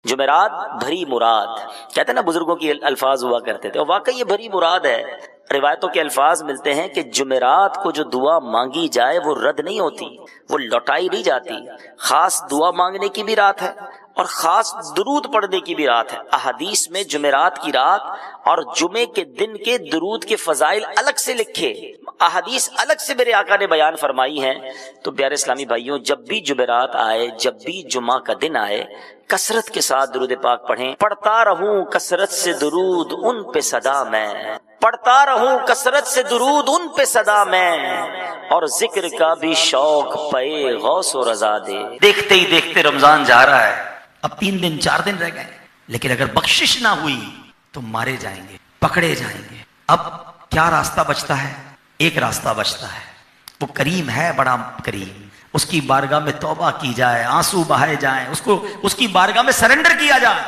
जुमेरात भरी मुराद कहते हैं ना, बुजुर्गों की अल्फाज हुआ करते थे और वाकई ये भरी मुराद है। रिवायतों के अल्फाज मिलते हैं कि जुमेरात को जो दुआ मांगी जाए वो रद्द नहीं होती, वो लौटाई नहीं जाती। खास दुआ मांगने की भी रात है और खास दुरूद पढ़ने की भी रात है। अहदीस में जुमेरात की रात और जुमे के दिन के दुरूद के फजाइल अलग से लिखे, अहदीस अलग से मेरे आका ने बयान फरमाई हैं। तो प्यारे इस्लामी भाइयों, जब भी जुमेरात आए, जब भी जुमा का दिन आए, कसरत के साथ दुरूद पाक पढ़ें। पढ़ता रहूं कसरत से दुरूद उन पे सदा मैं, पढ़ता रहूं कसरत से दुरूद उन पे सदा मैं, और जिक्र का भी शौक पे गौस और रजा दे। देखते ही देखते रमजान जा रहा है, अब 3 दिन 4 दिन रह गए, लेकिन अगर बख्शिश ना हुई तो मारे जाएंगे, पकड़े जाएंगे। अब क्या रास्ता बचता है? एक रास्ता बचता है, वो करीम है, बड़ा करीम। उसकी बारगाह में तौबा की जाए, आंसू बहाए जाएं, उसको उसकी बारगाह में सरेंडर किया जाए।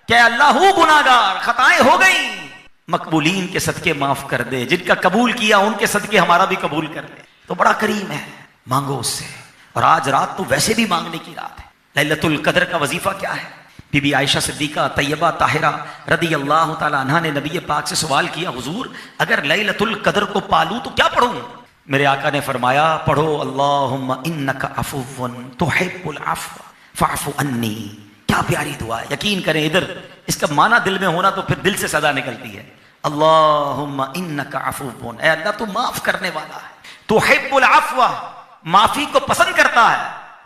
क्या अल्लाह हूं गुनाहगार, खताएं हो गई, मकबूलीन के सदके माफ कर दे, जिनका कबूल किया उनके सदके हमारा भी कबूल कर दे। तो बड़ा करीम है, मांगो उससे। और आज रात तो वैसे भी मांगने की रात है। लैलतुल कद्र का वजीफा क्या है? बीबी आयशा सिद्दीका तैयबा ताहिरा रदी अल्लाह तआला अन्हा ने नबी पाक से सवाल किया, हुजूर अगर लैलतुल कद्र को पालूं तो क्या पढ़ूं? मेरे आका ने फरमाया, पढ़ो अल्लाहुम्मा इन्नका अफुव्वुन तुहिब्बुल अफ़्व फ़अफ़ु अन्नी। क्या प्यारी दुआ है। यकीन करें, इधर इसका माना दिल में होना तो फिर दिल से सदा निकलती है। अल्लाहुम्मा इन्नका अफुव्वुन, ऐ अल्लाह तू माफ करने वाला है, तुहिब्बुल अफ़्व माफी को पसंद करता है,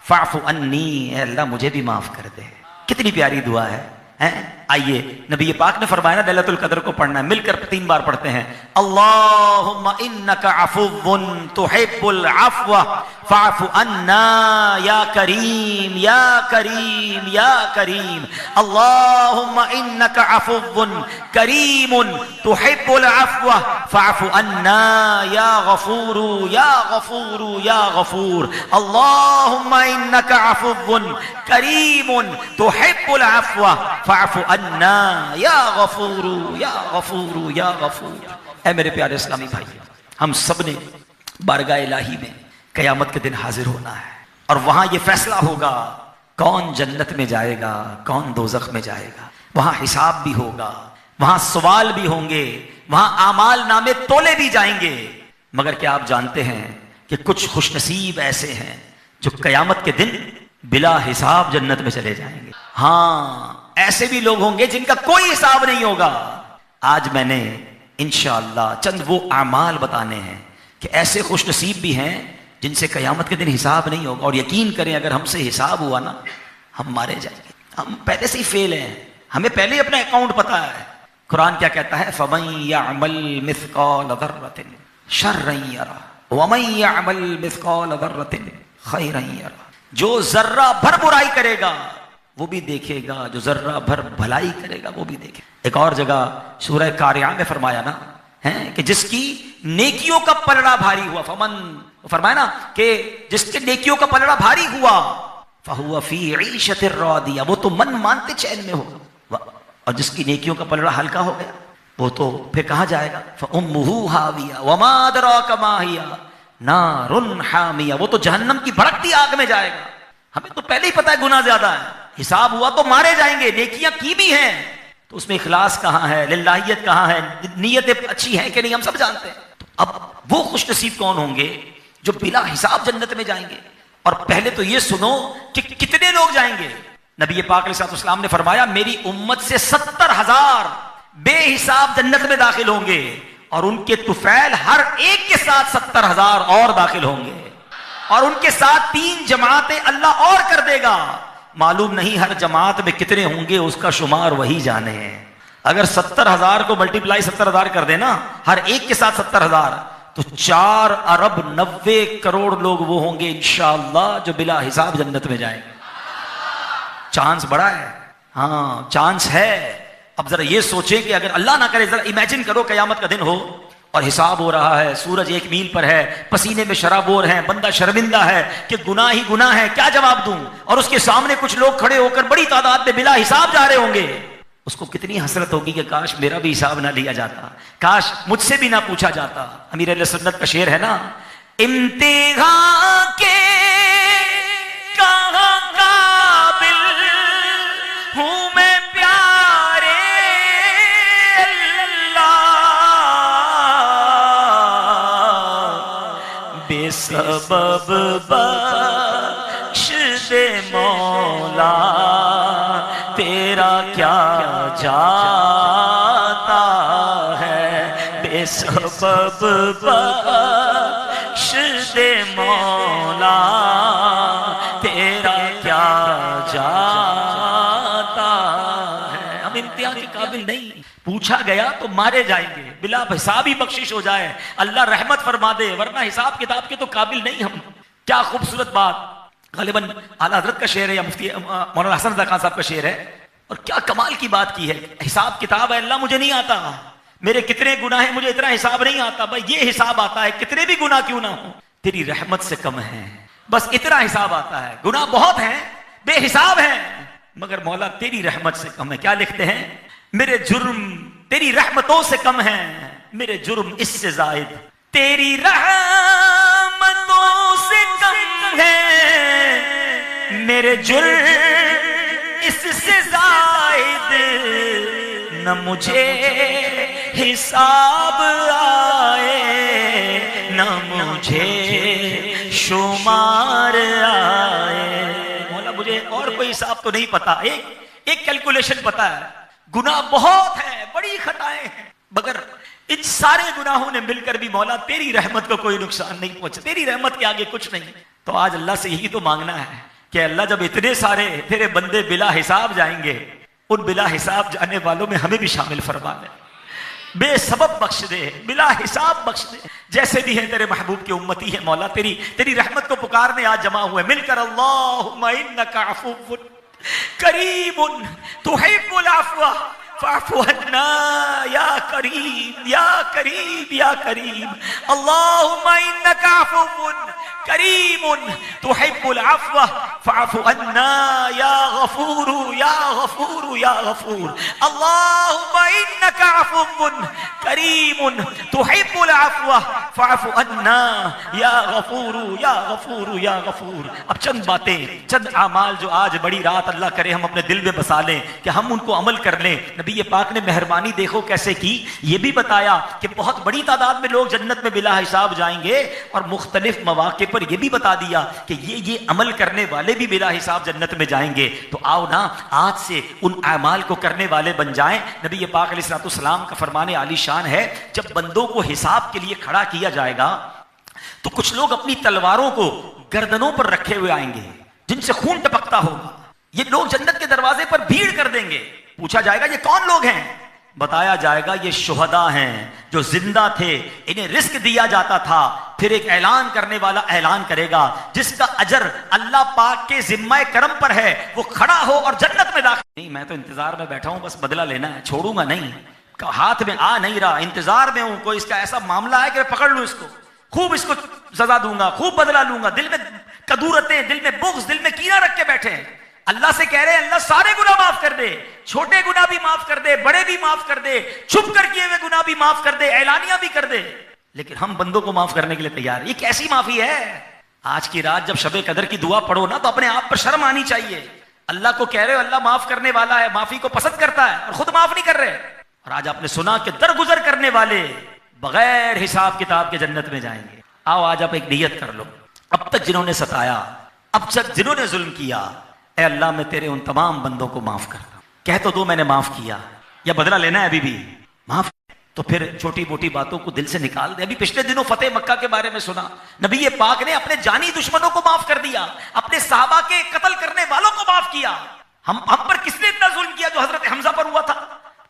फ़अफ़ु अन्नी, ऐ अल्लाह मुझे भी माफ कर दे। कितनी प्यारी दुआ है, हैं? आइए, नबी पाक ने फरमाया ना लैलतुल कद्र को पढ़ना है, मिलकर 3 बार पढ़ते हैं। अल्लाहुम्मा इन्नका अफुव्वुन तुहिब्बुल अफ़्व फ़अफ़ु अन्ना या करीम या करीम या करीम। अल्लाहुम्मा इन्नका अफुव्वुन करीमुन तुहिब्बुल अफ़्व फ़अफ़ु अन्ना या गफ़ूरु या गफ़ूरु या गफ़ूर। अल्लाहुम्मा इन्नका अफुव्वुन करीमुन तुहिब्बुल अफ़्व फ़अफ़ु अन्ना या गफ़ूरु या गफ़ूरु या गफ़ूर। ऐ मेरे प्यारे इस्लामी भाई, हम सब ने बारगाह इलाही में कयामत के दिन हाजिर होना है और वहां यह फैसला होगा कौन जन्नत में जाएगा, कौन दोज़ख में जाएगा। वहां हिसाब भी होगा, वहां सवाल भी होंगे, वहां आमाल नामे तोले भी जाएंगे। मगर क्या आप जानते हैं कि कुछ खुशनसीब ऐसे हैं जो कयामत के दिन बिला हिसाब जन्नत में चले जाएंगे। हाँ, ऐसे भी लोग होंगे जिनका कोई हिसाब नहीं होगा। आज मैंने इंशाअल्लाह चंद वो आमाल बताने हैं कि ऐसे खुशनसीब भी हैं जिनसे कयामत के दिन हिसाब नहीं होगा। और यकीन करें, अगर हमसे हिसाब हुआ ना, हम मारे जाएंगे। हम पहले से ही फेल हैं, हमें पहले ही अपना अकाउंट पता है। कुरान क्या कहता है? फमन यअमल मिस्काल दर्रतिन शर्रन यरा वमन यअमल मिस्काल दर्रतिन खैरन यरा। जो जर्रा भर बुराई करेगा वो भी देखेगा, जो जर्रा भर भलाई करेगा वो भी देखेगा। एक और जगह सूरह कारिया में फरमाया ना, है कि जिसकी नेकियों का पलड़ा भारी हुआ, फमन फरमाया ना कि जिसके नेकियों का पलड़ा भारी हुआ, फहुवा फी ईशतिर रादिया, वो तो मन मानते चैन में होगा। और जिसकी नेकियों का पलड़ा हल्का हो गया, वो तो फिर कहां जाएगा? फउम्मुहु हाविया वमा अदराका मा हिया नारुन हामिया, वो तो जहन्नम की भड़कती आग में जाएगा। हमें तो पहले ही पता है गुनाह ज्यादा है, हिसाब हुआ तो मारे जाएंगे। नेकियां की भी हैं तो उसमें इखलास कहां है, लिल्लाहियत कहां है, नीयतें अच्छी हैं कि नहीं, हम सब जानते हैं। तो अब वो खुशनसीब कौन होंगे जो बिला हिसाब जन्नत में जाएंगे? और पहले तो ये सुनो कि कितने लोग जाएंगे। नबी पाक अलैहिस्सलाम ने फरमाया, मेरी उम्मत से 70,000 बेहिसाब जन्नत में दाखिल होंगे और उनके तुफैल हर एक के साथ 70,000 और दाखिल होंगे और उनके साथ 3 जमातें अल्लाह और कर देगा। मालूम नहीं हर जमात में कितने होंगे, उसका शुमार वही जाने हैं। अगर 70,000 को मल्टीप्लाई 70,000 कर देना, हर एक के साथ 70,000, तो 4 अरब 90 करोड़ लोग वो होंगे इंशाअल्लाह जो बिला हिसाब जन्नत में जाएंगे। चांस बड़ा है, हाँ चांस है। अब जरा ये सोचें कि अगर अल्लाह ना करे, जरा इमेजिन करो कयामत का दिन हो और हिसाब हो रहा है, सूरज 1 मील पर है, पसीने में शराबोर है, बंदा शर्मिंदा है कि गुनाह ही गुनाह है, क्या जवाब दूं? और उसके सामने कुछ लोग खड़े होकर बड़ी तादाद में बिला हिसाब जा रहे होंगे। उसको कितनी हसरत होगी कि काश मेरा भी हिसाब ना लिया जाता, काश मुझसे भी ना पूछा जाता। अमीर अहले सुन्नत का शेर है ना, इम्तिहान के कहां काबिल हूं मैं बेसबब बख्श दे मौला, तेरा क्या जाता है। बेसबब बख्श दे मौला, तेरा क्या जाता है। हम इम्तिहान के काबिल नहीं, पूछा गया तो मारे जाएंगे, बिला हिसाब ही बख्शिश हो जाए, अल्लाह रहमत फरमा दे, वरना हिसाब किताब के तो काबिल नहीं हम। क्या खूबसूरत बात, गालिबन आला हजरत का शेर है या मुफ्ती मौलाना हसन रज़ा खान साहब का शेर है, और क्या कमाल की बात की है। हिसाब किताब है, अल्लाह मुझे नहीं आता, मेरे कितने गुनाह हैं मुझे इतना हिसाब नहीं आता, भाई ये हिसाब आता है कितने भी गुनाह क्यों ना हो तेरी रहमत से कम है, बस इतना हिसाब आता है। गुनाह बहुत हैं, बेहिसाब हैं, मगर मौला तेरी रहमत से कम है। क्या लिखते हैं, मेरे जुर्म तेरी रहमतों से कम है, मेरे जुर्म इससे जायद तेरी रहमतों से कम है, मेरे जुर्म इससे जायद न मुझे हिसाब आए, न मुझे शुमार आए। मौला मुझे और कोई हिसाब तो नहीं पता, एक कैलकुलेशन पता है, गुनाह बहुत है, बड़ी खताएं हैं, मगर इन सारे गुनाहों ने मिलकर भी मौला तेरी रहमत को कोई नुकसान नहीं पहुंचा, तेरी रहमत के आगे कुछ नहीं। तो आज अल्लाह से यही तो मांगना है कि अल्लाह जब इतने सारे तेरे बंदे बिला हिसाब जाएंगे, उन बिला हिसाब जाने वालों में हमें भी शामिल फरमा दे, बेसबब बख्श दे, बिला हिसाब बख्श दे। जैसे भी है तेरे महबूब की उम्मती है मौला, तेरी रहमत को पुकारने आज जमा हुए मिलकर, अल्लाहुम्मा इन्नका अफ़ुव्वुन करीमुन तुहिब्बुल अफ़्व फ़अफ़ु अन्ना या करीम या करीम या करीम। अल्लाहुम्मा इन्नका अफ़ुव्वुन करीमुन तुहिब्बुल अफ़्व फ़अफ़ु अन्ना या गफ़ूरु या गफ़ूरु या गफ़ूर। अल्लाहुम्मा इन्नका अफ़ुव्वुन करीमुन तुहिब्बुल अफ़्व फ़अफ़ु अन्ना या गफ़ूरु या गफ़ूरु या गफ़ूर। अब चंद बातें, चंद आमाल जो आज बड़ी रात अल्लाह करे हम अपने दिल में बसा लें कि हम उनको अमल कर लें। नबी पाक ने मेहरबानी देखो कैसे की, ये भी बताया कि बहुत बड़ी तादाद में लोग जन्नत में बिला हिसाब जाएंगे, और मुख्तलिफ मौके पर यह भी बता दिया कि ये अमल करने वाले भी बिला हिसाब जन्नत में जाएंगे। तो आओ ना आज से उन अमाल को करने वाले बन जाएं। नबी पाक अलैहिस्सलाम का फरमाने आली शान है, जब बंदों को हिसाब के लिए खड़ा किया जाएगा तो कुछ लोग अपनी तलवारों को गर्दनों पर रखे हुए आएंगे जिनसे खून टपकता होगा। ये लोग जन्नत के दरवाजे पर भीड़ कर देंगे। पूछा जाएगा ये कौन लोग हैं, बताया जाएगा ये शुहदा हैं जो जिंदा थे, इन्हें रिस्क दिया जाता था। फिर एक ऐलान करने वाला ऐलान करेगा, जिसका अजर अल्लाह पाक के जिम्मा करम पर है, वो खड़ा हो और जन्नत में दाखिल। नहीं, मैं तो इंतजार में बैठा हूं, बस बदला लेना है, छोड़ूंगा नहीं, हाथ में आ नहीं रहा, इंतजार में हूं, कोई इसका ऐसा मामला है कि मैं पकड़ लूं इसको, खूब इसको सजा दूंगा, खूब बदला लूंगा। दिल में कदूरतें, दिल में बुग़्ज़, दिल में कीना रख के बैठे हैं। अल्लाह से कह रहे हैं अल्लाह सारे गुनाह माफ कर दे, छोटे गुनाह भी माफ कर दे, बड़े भी माफ कर दे, छुप कर किए हुए गुनाह भी माफ कर दे, ऐलानिया भी कर दे। लेकिन हम बंदों को माफ करने के लिए तैयार। ये कैसी माफी है? आज की रात जब शबे कदर की दुआ पढ़ो ना, तो अपने आप पर शर्म आनी चाहिए। अल्लाह को कह रहे हो अल्लाह माफ करने वाला है, माफी को पसंद करता है, और खुद माफ नहीं कर रहे। और आज आपने सुना कि दरगुजर करने वाले बगैर हिसाब किताब के जन्नत में जाएंगे। आओ आज आप एक नियत कर लो, अब तक जिन्होंने सताया, अब तक जिन्होंने जुल्म किया, ऐ अल्लाह मैं तेरे उन तमाम बंदों को माफ करता हूं। कह तो दो मैंने माफ किया, या बदला लेना है अभी भी माफ, तो फिर छोटी मोटी बातों को दिल से निकाल दे। अभी पिछले दिनों फतेह मक्का के बारे में सुना, नबी पाक ने अपने जानी दुश्मनों को माफ कर दिया, अपने सहाबा के कत्ल करने वालों को माफ किया। हम पर किसने इतना जुल्म किया जो हजरत हमजा पर हुआ था?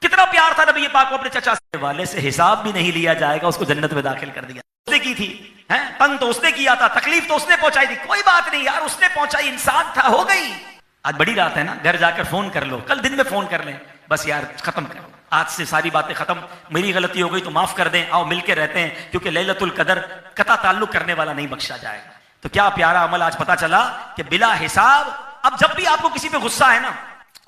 कितना प्यार था नबी पाक को अपने चचा वाले से, हिसाब भी नहीं लिया जाएगा, उसको जन्नत में दाखिल कर दिया। उसने की थी हैं, तंग तो उसने किया था, तकलीफ तो उसने पहुंचाई थी, कोई बात नहीं यार, उसने पहुंचाई, इंसान था, हो गई। आज बड़ी रात है ना, घर जाकर फोन कर लो, कल दिन में फोन कर लें, बस यार खत्म करो, आज से सारी बातें खत्म, मेरी गलती हो गई तो माफ कर दें, आओ मिलके रहते हैं, क्योंकि लैलतुल कदर कता ताल्लुक करने वाला नहीं बख्शा जाएगा। तो क्या प्यारा अमल आज पता चला कि बिला हिसाब। अब जब भी आपको किसी पे गुस्सा है ना,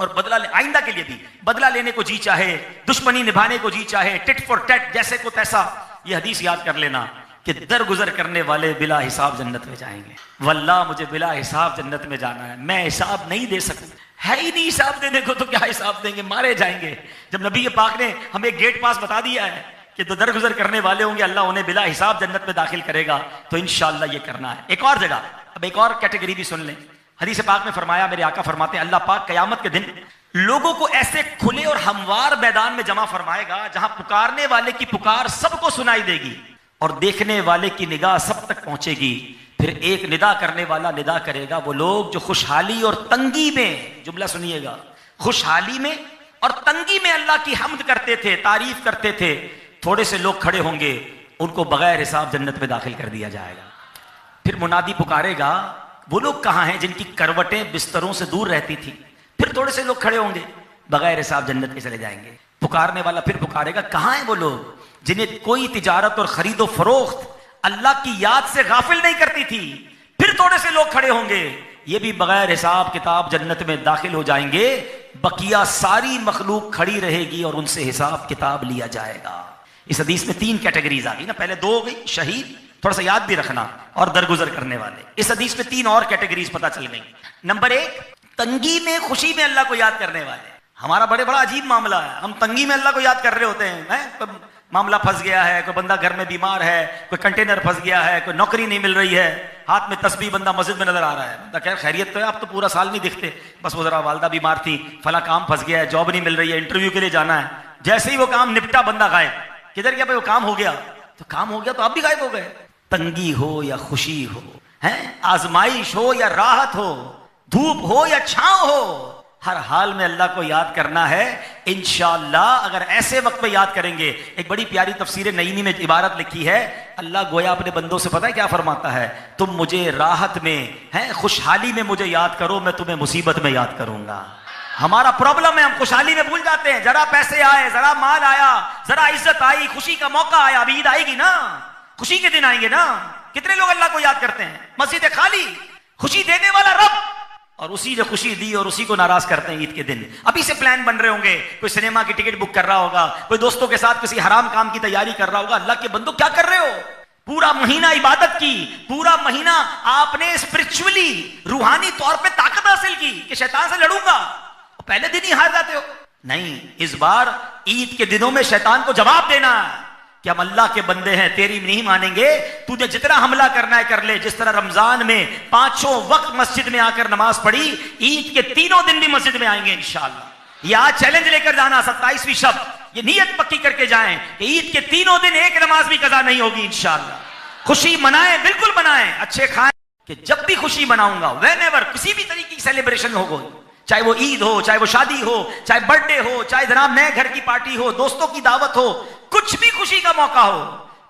और बदला आइंदा के लिए भी बदला लेने को जी चाहे, दुश्मनी निभाने को जी चाहे, टिट फॉर टैट, जैसे को तैसा, ये हदीस याद कर लेना कि दरगुजर करने वाले बिला हिसाब जन्नत में जाएंगे। वल्लाह मुझे बिला हिसाब जन्नत में जाना है, मैं हिसाब नहीं दे सकूं, है ही नहीं हिसाब देने को, तो क्या हिसाब देंगे, मारे जाएंगे। जब नबी पाक ने हमें गेट पास बता दिया है कि जो दरगुजर करने वाले होंगे अल्लाह उन्हें बिला हिसाब जन्नत में दाखिल करेगा। तो इंशाअल्लाह ये करना है। एक और जगह, अब एक और कैटेगरी भी सुन लें। हदीस पाक में फरमाया, मेरे आका फरमाते हैं, अल्लाह पाक कयामत के दिन लोगों को ऐसे खुले और हमवार मैदान में जमा फरमाएगा जहां पुकारने वाले की पुकार सबको सुनाई देगी और देखने वाले की निगाह सब तक पहुंचेगी। फिर एक निदा करने वाला निदा करेगा, वो लोग जो खुशहाली और तंगी में, जुमला सुनिएगा, खुशहाली में और तंगी में अल्लाह की हम्द करते थे, तारीफ करते थे, थोड़े से लोग खड़े होंगे, उनको बगैर हिसाब जन्नत में दाखिल कर दिया जाएगा। फिर मुनादी पुकारेगा, वो लोग कहां हैं जिनकी करवटें बिस्तरों से दूर रहती थी। फिर थोड़े से लोग खड़े होंगे, बगैर हिसाब जन्नत में चले जाएंगे। पुकारने वाला फिर पुकारेगा, कहां हैं वो लोग जिन्हें कोई तिजारत और खरीदो फरोख्त अल्लाह की याद से गाफिल नहीं करती थी। फिर थोड़े से लोग खड़े होंगे, ये भी बगैर हिसाब किताब जन्नत में दाखिल हो जाएंगे। बकिया सारी मखलूक खड़ी रहेगी और उनसे हिसाब किताब लिया जाएगा। इस हदीस में 3 कैटेगरीज आ गई ना, पहले 2 हो गई, शहीद, थोड़ा सा याद भी रखना, और दरगुजर करने वाले। इस हदीस में 3 और कैटेगरीज पता चल गई। नंबर 1, तंगी में खुशी में अल्लाह को याद करने वाले। हमारा बड़ा अजीब मामला है, हम तंगी में अल्लाह को याद कर रहे होते हैं। मामला फंस गया है, कोई बंदा घर में बीमार है, कोई कंटेनर फंस गया है, कोई नौकरी नहीं मिल रही है, हाथ में तस्बीह, बंदा मस्जिद में नजर आ रहा है। बंदा खैर खैरियत तो है, आप तो पूरा साल नहीं दिखते, बस वो जरा वालदा बीमार थी, फला काम फंस गया है, जॉब नहीं मिल रही है, इंटरव्यू के लिए जाना है। जैसे ही वो काम निपटा, बंदा गायब। किधर गया भाई? वो काम हो गया, तो काम हो गया तो आप भी गायब हो गए। तंगी हो या खुशी हो, है आजमाइश हो या राहत हो, धूप हो या छांव हो, हर हाल में अल्लाह को याद करना है। इंशाअल्लाह अगर ऐसे वक्त में याद करेंगे, एक बड़ी प्यारी तफसीर नईमी में इबारत लिखी है, अल्लाह गोया अपने बंदों से पता है क्या फरमाता है, तुम मुझे राहत में, है खुशहाली में मुझे याद करो, मैं तुम्हें मुसीबत में याद करूंगा। हमारा प्रॉब्लम है, हम खुशहाली में भूल जाते हैं, जरा पैसे आए, जरा माल आया, जरा इज्जत आई, खुशी का मौका आया, अभी ईद आएगी ना, खुशी के दिन आएंगे ना। कितने लोग अल्लाह को याद करते हैं? मस्जिद खाली, खुशी देने वाला रब, और उसी जो खुशी दी और उसी को नाराज करते हैं ईद के दिन। अभी से प्लान बन रहे होंगे, कोई सिनेमा की टिकट बुक कर रहा होगा, कोई दोस्तों के साथ किसी हराम काम की तैयारी कर रहा होगा। अल्लाह के बंदो क्या कर रहे हो? पूरा महीना इबादत की, पूरा महीना आपने स्पिरिचुअली, रूहानी तौर पे ताकत हासिल की कि शैतान से लड़ूंगा, पहले दिन ही हार जाते हो। नहीं, इस बार ईद के दिनों में शैतान को जवाब देना कि हम अल्लाह के बंदे हैं, तेरी नहीं मानेंगे, तुझे जितना हमला करना है कर ले। जिस तरह रमजान में 5 वक्त मस्जिद में आकर नमाज पढ़ी, ईद के 3 दिन भी मस्जिद में आएंगे इंशाअल्लाह। ये आज चैलेंज लेकर जाना, 27वीं शब, ये नीयत पक्की करके जाएं कि ईद के 3 दिन एक नमाज भी कज़ा नहीं होगी इंशाअल्लाह। खुशी मनाएं, बिल्कुल मनाएं, अच्छे खाएं, कि जब भी खुशी मनाऊंगा, व्हेनेवर, किसी भी तरीके की सेलिब्रेशन हो, चाहे वो ईद हो, चाहे वो शादी हो, चाहे बर्थडे हो, चाहे जनाब नए घर की पार्टी हो, दोस्तों की दावत हो, कुछ भी खुशी का मौका हो,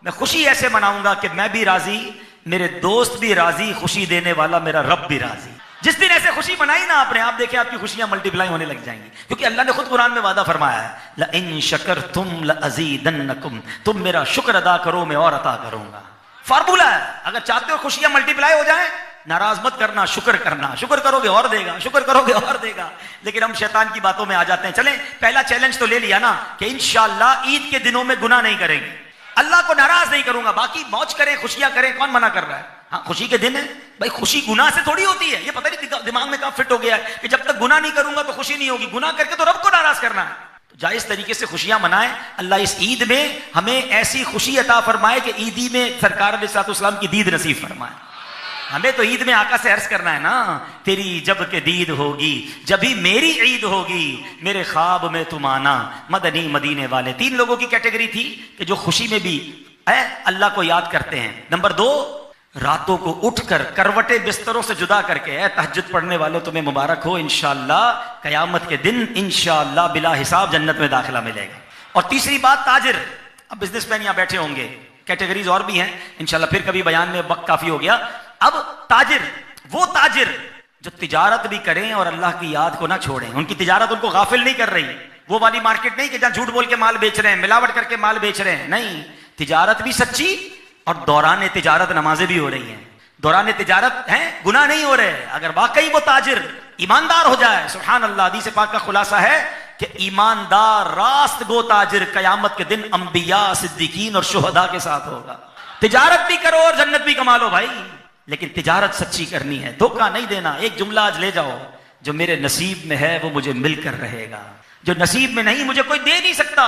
मैं खुशी ऐसे मनाऊंगा कि मैं भी राजी, मेरे दोस्त भी राजी, खुशी देने वाला मेरा रब भी राजी। जिस दिन ऐसे खुशी मनाई ना आपने, आप देखिए आपकी खुशियां मल्टीप्लाई होने लग जाएंगी, क्योंकि अल्लाह ने खुद कुरान में वादा फरमाया है, ला इन शकरतुम लअज़ीदन्नकुम, तुम मेरा शुक्र अदा करो मैं और अता करूंगा। फार्मूला है, अगर चाहते हो खुशियां मल्टीप्लाई हो जाए, नाराज मत करना, शुक्र करना, शुक्र करोगे और देगा, शुक्र करोगे और देगा। लेकिन हम शैतान की बातों में आ जाते हैं। चलें, पहला चैलेंज तो ले लिया ना कि इंशाअल्लाह ईद के दिनों में गुनाह नहीं करेंगे, अल्लाह को नाराज नहीं करूंगा, बाकी मौज करें, खुशियां करें, कौन मना कर रहा है? हाँ, खुशी के दिन है भाई, खुशी गुनाह से थोड़ी होती है। ये पता नहीं दिमाग में कहां फिट हो गया है कि जब तक गुनाह नहीं करूंगा तो खुशी नहीं होगी, गुनाह करके तो रब को नाराज करना है। तो जायज तरीके से खुशियां मनाएं। अल्लाह इस ईद में हमें ऐसी खुशी अता फरमाए कि ईदी में सरकार अलैहिस्सलाम की दीद नसीब फरमाए। हमें तो ईद में आका से अर्ज करना है ना, तेरी जब के दीद होगी, जब भी मेरी ईद होगी, मेरे ख्वाब में तुम आना, मदनी मदीने वाले। 3 लोगों की कैटेगरी थी कि जो खुशी में भी है अल्लाह को याद करते हैं। नंबर 2, रातों को उठकर करवटे बिस्तरों से जुदा करके, तहज्जुद पढ़ने वालों तुम्हें मुबारक हो, इंशाअल्लाह कयामत के दिन इंशाअल्लाह बिला हिसाब जन्नत में दाखिला मिलेगा। और तीसरी बात, ताजिर। अब बिजनेसमैन यहां बैठे होंगे, कैटेगरीज और भी हैं, इंशाअल्लाह फिर कभी बयान में, वक्त काफी हो गया। अब ताजिर, वो ताजिर जो तिजारत भी करें और अल्लाह की याद को ना छोड़ें, उनकी तिजारत उनको गाफिल नहीं कर रही। वो वाली मार्केट नहीं कि जहां झूठ बोल के माल बेच रहे हैं, मिलावट करके माल बेच रहे हैं, नहीं, तिजारत भी सच्ची और दौरान तिजारत नमाजें भी हो रही हैं, दौरान तिजारत है गुनाह नहीं हो रहे। अगर वाकई वो ताजिर ईमानदार हो जाए, सुभान अल्लाह, हदीस पाक का खुलासा है कि ईमानदार रास्त गो ताजिर कयामत के दिन अंबिया, सिद्दीकीन और शुहदा के साथ होगा। तिजारत भी करो और जन्नत भी कमा लो भाई, लेकिन तिजारत सच्ची करनी है, धोखा नहीं देना। एक जुमला आज ले जाओ, जो मेरे नसीब में है वो मुझे मिलकर रहेगा, जो नसीब में नहीं मुझे कोई दे नहीं सकता,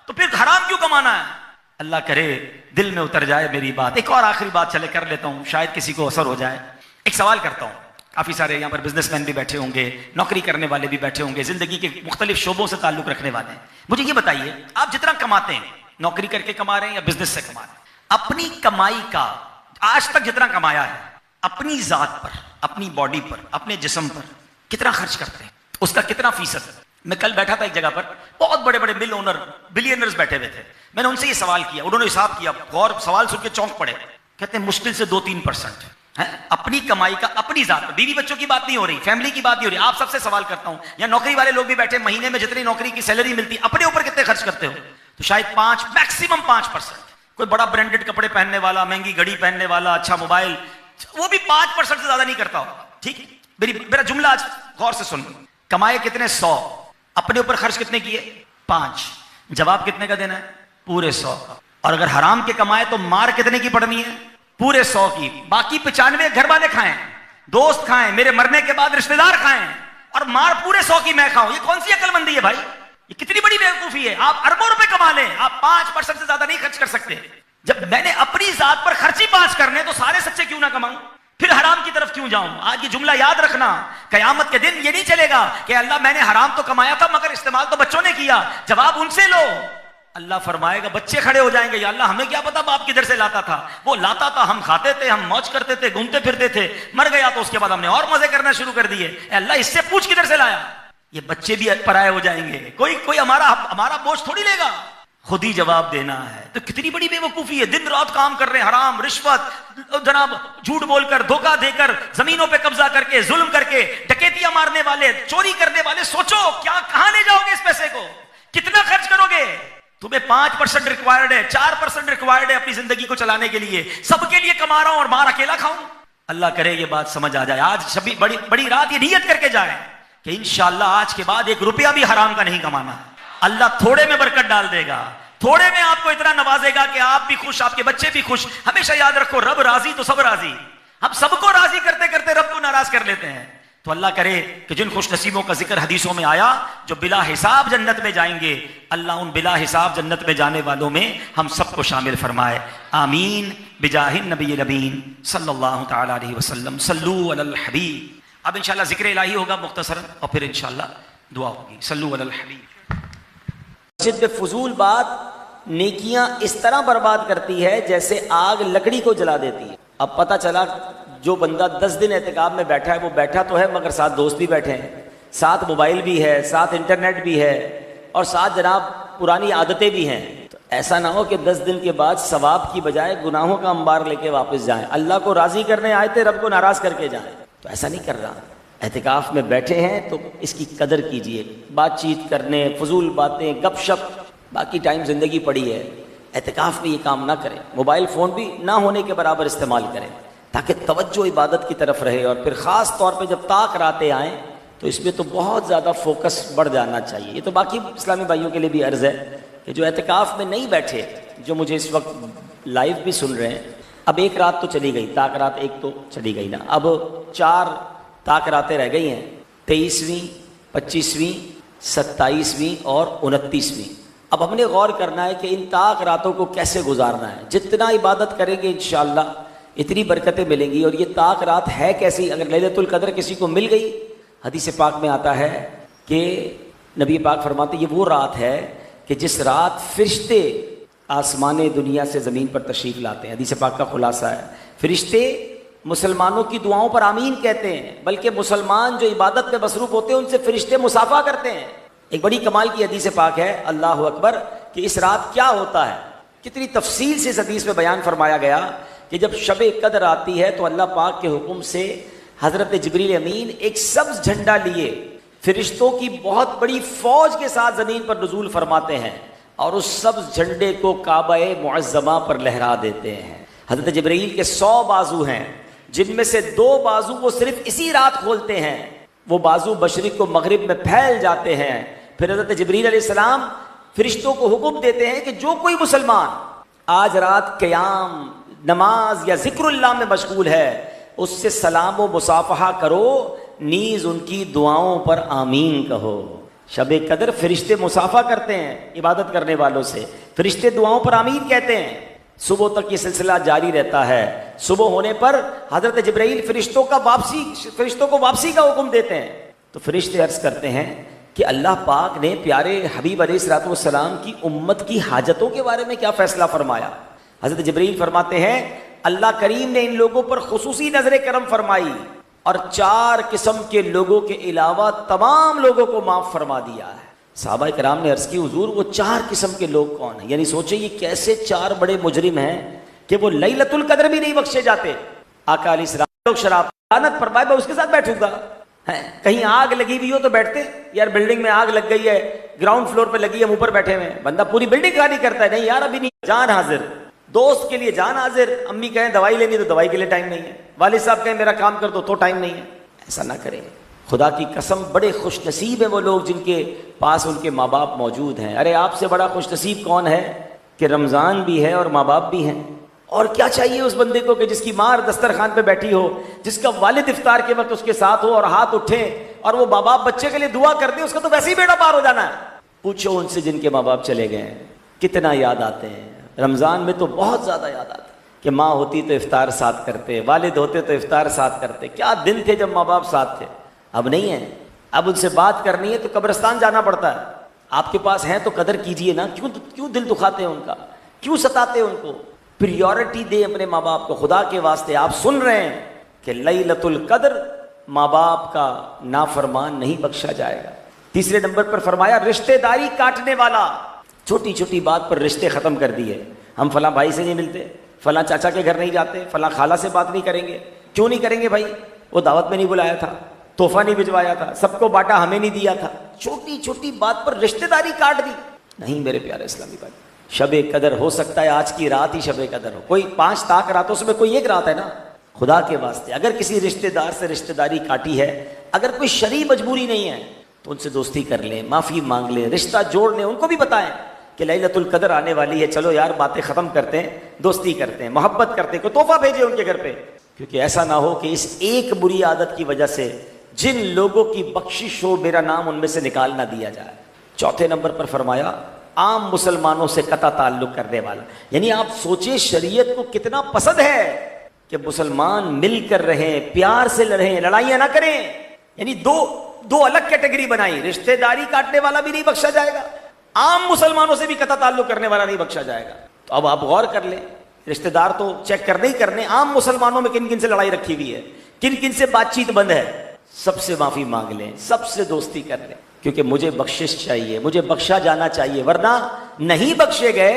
तो फिर हराम क्यों कमाना है? अल्लाह करे दिल में उतर जाए मेरी बात। एक और आखिरी बात चले कर लेता हूं, शायद किसी को असर हो जाए। एक सवाल करता हूं, काफी सारे यहाँ पर बिजनेसमैन भी बैठे होंगे, नौकरी करने वाले भी बैठे होंगे, जिंदगी के मुख्तलिफ शोबों से ताल्लुक रखने वाले हैं। मुझे ये बताइए, आप जितना कमाते हैं, नौकरी करके कमा रहे हैं या बिजनेस से कमा रहे हैं, अपनी कमाई का आज तक जितना कमाया है अपनी जात पर, अपनी बॉडी पर, अपने जिस्म पर कितना खर्च करते हैं, उसका कितना फीसद? मैं कल बैठा था एक जगह पर, बहुत बड़े बड़े मिल ओनर, बिलियनर्स बैठे हुए थे। मैंने उनसे ये सवाल किया, उन्होंने हिसाब किया, गौर सवाल सुन के चौंक पड़े। कहते हैं मुश्किल से 2-3% है अपनी कमाई का, अपनी जात पर। बीवी बच्चों की बात नहीं हो रही, फैमिली की बात नहीं हो रही। आप सबसे सवाल करता हूं, या नौकरी वाले लोग भी बैठे, महीने में जितनी नौकरी की सैलरी मिलती, अपने ऊपर कितने खर्च करते हो? तो शायद 5, मैक्सिमम 5%। कोई बड़ा ब्रांडेड कपड़े पहनने वाला, महंगी घड़ी पहनने वाला, अच्छा मोबाइल, वो भी 5% से ज्यादा नहीं करता होगा। ठीक, मेरा जुमला आज गौर से सुन। कमाए कितने? 100, अपने ऊपर खर्च कितने किए? 5। जवाब कितने का देना है? पूरे 100 का। और अगर हराम के कमाए तो मार कितने की पड़नी है? पूरे 100 की। बाकी 95 घर वाले खाएं, दोस्त खाएं, मेरे मरने के बाद रिश्तेदार खाएं, और मार पूरे 100 की मैं खाऊं। ये कौन सी अकलमंदी है भाई? ये कितनी बड़ी बेवकूफी है। आप अरबों रुपए कमा लें, आप 5% से ज्यादा नहीं खर्च कर सकते। जब मैंने अपनी जात पर खर्च ही 5 करने, तो सारे सच्चे क्यों ना कमाऊं? फिर हराम की तरफ क्यों जाऊं? आज ये जुमला याद रखना, कयामत के दिन ये नहीं चलेगा कि अल्लाह मैंने हराम तो कमाया था मगर इस्तेमाल तो बच्चों ने किया। जवाब उनसे लो। अल्लाह फरमाएगा, बच्चे खड़े हो जाएंगे, या अल्लाह हमें क्या पता बाप किधर से लाता था, वो लाता था, हम खाते थे, हम मौज करते थे, घूमते फिरते थे, मर गया तो उसके बाद हमने और मजे करना शुरू कर दिए। अल्लाह इससे पूछ किधर से लाया? ये बच्चे भी पराये हो जाएंगे, कोई हमारा बोझ थोड़ी लेगा, खुद ही जवाब देना है। तो कितनी बड़ी बेवकूफी है। दिन रात काम कर रहे हैं, हराम, रिश्वत, जनाब झूठ बोलकर, धोखा देकर, जमीनों पे कब्जा करके, जुल्म करके, डकैतियां मारने वाले, चोरी करने वाले। सोचो क्या, कहां ले जाओगे इस पैसे को? कितना खर्च करोगे? तुम्हें 5% रिक्वायर्ड है, 4% रिक्वायर्ड है अपनी जिंदगी को चलाने के लिए। सबके लिए कमा रहा हूं और मार अकेला खाऊं? अल्लाह करे ये बात समझ आ जाए। आज सभी बड़ी बड़ी रात ये नियत करके जाए कि इंशाअल्लाह आज के बाद 1 रुपया भी हराम का नहीं कमाना है। अल्लाह थोड़े में बरकत डाल देगा, थोड़े में आपको इतना नवाजेगा कि आप भी खुश, आपके बच्चे भी खुश। हमेशा याद रखो, रब राजी तो सब राजी। हम सबको राजी करते करते रब को नाराज कर लेते हैं। तो अल्लाह करे कि जिन खुश नसीबों का जिक्र हदीसों में आया, जो बिला हिसाब जन्नत में जाएंगे, अल्लाह उन बिला हिसाब जन्नत में जाने वालों में हम सबको शामिल फरमाए। आमीन बिजाहिन नबी अमीन सल्लल्लाहु तआला अलैहि वसल्लम। सल्लू अलल हबीब। अब इंशाअल्लाह जिक्र इलाही होगा मुख्तसरन, और फिर इंशाअल्लाह दुआ होगी। सल्लू अलल हबीब। मस्जिद में फजूल बात नेकियां इस तरह बर्बाद करती है जैसे आग लकड़ी को जला देती है। अब पता चला जो बंदा 10 दिन एहतिकाफ में बैठा है, वो बैठा तो है मगर साथ दोस्त भी बैठे हैं, साथ मोबाइल भी है, साथ इंटरनेट भी है, और साथ जनाब पुरानी आदतें भी हैं। तो ऐसा ना हो कि 10 दिन के बाद सवाब की बजाय गुनाहों का अंबार लेके वापस जाएं। अल्लाह को राजी करने आए थे, रब को नाराज करके जाएं। तो ऐसा नहीं कर रहा। एहतिकाफ में बैठे हैं तो इसकी कदर कीजिए। बातचीत करने, फजूल बातें, गपशप, बाकी टाइम जिंदगी पड़ी है। एहतिकाफ में ये काम ना करें। मोबाइल फ़ोन भी ना होने के बराबर इस्तेमाल करें ताकि तवज्जो इबादत की तरफ रहे। और फिर ख़ास तौर पे जब ताक रातें आएँ तो इसमें तो बहुत ज़्यादा फोकस बढ़ जाना चाहिए। ये तो बाकी इस्लामी भाइयों के लिए भी अर्ज़ है कि जो एहतिकाफ में नहीं बैठे, जो मुझे इस वक्त लाइव भी सुन रहे हैं, अब 1 रात तो चली गई, ताक रात 1 तो चली गई ना, अब 4 ताक रातें रह गई हैं, 23वीं, 25वीं, 27वीं और 29वीं। अब हमने गौर करना है कि इन ताक रातों को कैसे गुजारना है। जितना इबादत करेंगे इंशाअल्लाह इतनी बरकतें मिलेंगी। और ये ताक रात है कैसी? अगर लैलतुल कद्र किसी को मिल गई, हदीस पाक में आता है कि नबी पाक फरमाते ये वो रात है कि जिस रात फरिश्ते आसमान दुनिया से ज़मीन पर तशरीफ़ लाते हैं। हदीस पाक का खुलासा है, फरिश्ते मुसलमानों की दुआओं पर आमीन कहते हैं, बल्कि मुसलमान जो इबादत में मसरूफ़ होते हैं उनसे फरिश्ते मुसाफा करते हैं। एक बड़ी कमाल की हदीस पाक है, अल्लाह अकबर, कि इस रात क्या होता है। कितनी तफसील से इस हदीस में बयान फरमाया गया कि जब शब कद्र आती है तो अल्लाह पाक के हुक्म से हज़रत जिब्रील अमीन एक सब्ज़ झंडा लिए फरिश्तों की बहुत बड़ी फ़ौज के साथ ज़मीन पर नुज़ूल फरमाते हैं और उस सब्ज़ झंडे को काबा-ए मुअज़्ज़मा पर लहरा देते हैं। हज़रत जिब्रील के 100 बाजू हैं, जिनमें से 2 बाजू वो सिर्फ इसी रात खोलते हैं। वो बाजू मशरिक को मगरिब में फैल जाते हैं। फिर हज़रत जिब्रील अलैहिस्सलाम फरिश्तों को हुक्म देते हैं कि जो कोई मुसलमान आज रात क़याम, नमाज या ज़िक्रुल्लाह में मशगूल है, उससे सलाम व मुसाफहा करो, नीज़ उनकी दुआओं पर आमीन कहो। शब कदर फरिश्ते मुसाफा करते हैं इबादत करने वालों से, फरिश्ते दुआओं पर आमीन कहते हैं, सुबह तक ये सिलसिला जारी रहता है। सुबह होने पर हजरत जिब्राइल फरिश्तों को वापसी का हुक्म देते हैं। तो फरिश्ते अर्ज करते हैं कि अल्लाह पाक ने प्यारे हबीब अलैहिस्सलाम की उम्मत की हाजतों के बारे में क्या फैसला फरमाया। हजरत जिब्राइल फरमाते हैं अल्लाह करीम ने इन लोगों पर खुसूसी नजर करम फरमाई और 4 किस्म के लोगों के अलावा तमाम लोगों को माफ फरमा दिया है। साहबा कराम ने अर्ज की हुजूर वो 4 किस्म के लोग कौन है? यानी सोचे ये कैसे 4 बड़े मुजरिम हैं कि वो लैलतुल कद्र भी नहीं बख्शे जाते। आका अलैहिस्सलाम लोग शराब लानत फरमाए, मैं उसके साथ बैठूंगा। है कहीं आग लगी हुई हो तो बैठते, यार बिल्डिंग में आग लग गई है, ग्राउंड फ्लोर पे लगी है, हम ऊपर बैठे हुए, बंदा पूरी बिल्डिंग खाली करता है, नहीं यार अभी नहीं, जान हाजिर, दोस्त के लिए जान हाजिर। अम्मी कहें दवाई लेनी तो दवाई के लिए टाइम नहीं है, वालिद साहब कहें मेरा काम कर दो तो टाइम नहीं है। ऐसा ना करें। खुदा की कसम बड़े खुश नसीब है वो लोग जिनके पास उनके माँ बाप मौजूद हैं। अरे आपसे बड़ा खुश नसीब कौन है कि रमज़ान भी है और माँ बाप भी हैं। और क्या चाहिए उस बंदे को कि जिसकी माँ दस्तरखान पे बैठी हो, जिसका वालिद इफ्तार के वक्त उसके साथ हो और हाथ उठे और वो माँ बाप बच्चे के लिए दुआ कर दे, उसका तो वैसे ही बेड़ा पार हो जाना है। पूछो उनसे जिनके माँ बाप चले गए हैं कितना याद आते हैं। रमज़ान में तो बहुत ज़्यादा याद आता है कि माँ होती तो इफ्तार साथ करते, वालिद होते तो इफ्तार साथ करते। क्या दिन थे जब माँ बाप साथ थे, अब नहीं है। अब उनसे बात करनी है तो कब्रिस्तान जाना पड़ता है। आपके पास है तो कदर कीजिए ना, क्यों दिल दुखाते हैं उनका, क्यों सताते हैं उनको। प्रियोरिटी दे अपने माँ बाप को। खुदा के वास्ते आप सुन रहे हैं कि लैलतुल कद्र माँ बाप का नाफरमान नहीं बख्शा जाएगा। तीसरे नंबर पर फरमाया रिश्तेदारी काटने वाला, छोटी छोटी बात पर रिश्ते खत्म कर दिए। हम फला भाई से नहीं मिलते, फला चाचा के घर नहीं जाते, फला खाला से बात नहीं करेंगे। क्यों नहीं करेंगे भाई? वो दावत में नहीं बुलाया था, तोहफा नहीं भिजवाया था, सबको बांटा हमें नहीं दिया था। छोटी छोटी बात पर रिश्तेदारी काट दी। नहीं मेरे प्यारे इस्लामी भाई, शबे कदर हो सकता है आज की रात ही शबे कदर हो। कोई 5 ताक रातों से कोई एक रात है ना। खुदा के वास्ते अगर किसी रिश्तेदार से रिश्तेदारी काटी है, अगर कोई शरई मजबूरी नहीं है तो उनसे दोस्ती कर लें, माफ़ी मांग लें, रिश्ता जोड़ लें। उनको भी बताएं कि लैलतुल कदर आने वाली है, चलो यार बातें ख़त्म करते हैं, दोस्ती करते हैं, मोहब्बत करते हैं, कोई तोहफा भेजे उनके घर पे। क्योंकि ऐसा ना हो कि इस एक बुरी आदत की वजह से जिन लोगों की बख्शिश हो मेरा नाम उनमें से निकाल ना दिया जाए। चौथे नंबर पर फरमाया आम मुसलमानों से कता ताल्लुक करने वाला। यानी आप सोचिए शरीयत को कितना पसंद है कि मुसलमान मिलकर रहें, प्यार से रहें, लड़ाइयां ना करें। यानी दो अलग कैटेगरी बनाई, रिश्तेदारी काटने वाला भी नहीं बख्शा जाएगा, आम मुसलमानों से भी कता ताल्लुक करने वाला नहीं बख्शा जाएगा। तो अब आप गौर कर लें, रिश्तेदार तो चेक करने ही करने, आम मुसलमानों में किन किन से लड़ाई रखी हुई है, किन किन से बातचीत बंद है, सबसे माफी मांग लें, सबसे दोस्ती कर लें। क्योंकि मुझे बख्शिश चाहिए, मुझे बख्शा जाना चाहिए, वरना नहीं बख्शे गए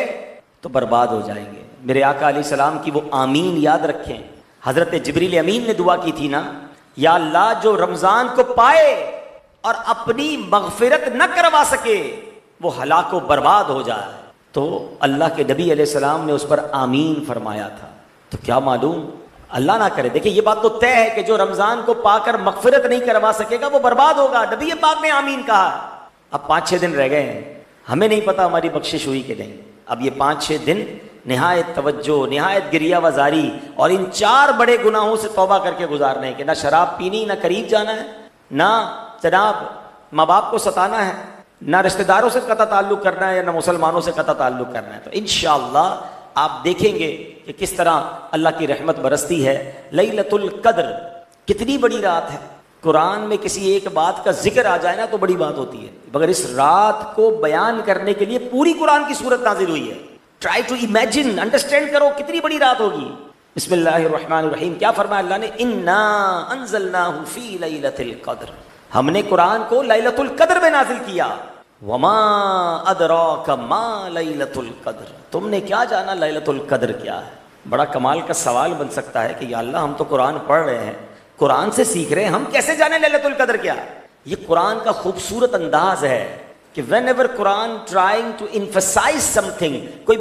तो बर्बाद हो जाएंगे। मेरे आका अलैहिस्सलाम की वो आमीन याद रखें। हजरत जिब्रील अमीन ने दुआ की थी ना, या अल्लाह जो रमजान को पाए और अपनी मगफिरत न करवा सके वो हलाक व बर्बाद हो जाए। तो अल्लाह के नबी अलैहिस्सलाम ने उस पर आमीन फरमाया था। तो क्या मालूम अल्लाह ना करे। देखिए ये बात तो तय है कि जो रमजान को पाकर मगफिरत नहीं करवा सकेगा वो बर्बाद होगा। नबी पाक ने आमीन कहा। अब 5-6 दिन रह गए हैं, हमें नहीं पता हमारी बख्शिश हुई कि नहीं। अब ये 5-6 दिन निहायत तवज्जो, निहायत गिरिया वजारी और इन 4 बड़े गुनाहों से तौबा करके गुजारने हैं कि ना शराब पीनी, ना करीब जाना है, ना जनाब माँ बाप को सताना है, ना रिश्तेदारों से कता ताल्लुक करना है, ना मुसलमानों से कता ताल्लुक करना है। तो इंशाअल्लाह आप देखेंगे कि किस तरह अल्लाह की रहमत बरसती है। लैलतुल कद्र कितनी बड़ी रात है। कुरान में किसी एक बात का जिक्र आ जाए ना तो बड़ी बात होती है, मगर इस रात को बयान करने के लिए पूरी कुरान की सूरत नाजिल हुई है। ट्राई टू इमेजिन, अंडरस्टैंड करो कितनी बड़ी रात होगी। बिस्मिल्लाहिर्रहमानिर्रहीम, क्या फरमाया अल्लाह ने, इन्ना अंज़लनाहु फी लैलतिल कद्र, हमने कुरान को लैलतुल कद्र में नाजिल किया। वमा अदराका मा लैलतुल कद्र, तुमने क्या जाना लैलतुल कद्र क्या है। बड़ा कमाल का सवाल बन सकता है कि या अल्लाह हम तो कुरान पढ़ रहे हैं, कुरान से सीख रहे हैं, हम कैसे जाने लैलतुल कद्र क्या है। ये कुरान का खूबसूरत अंदाज है कि whenever Quran trying to emphasize something, कोई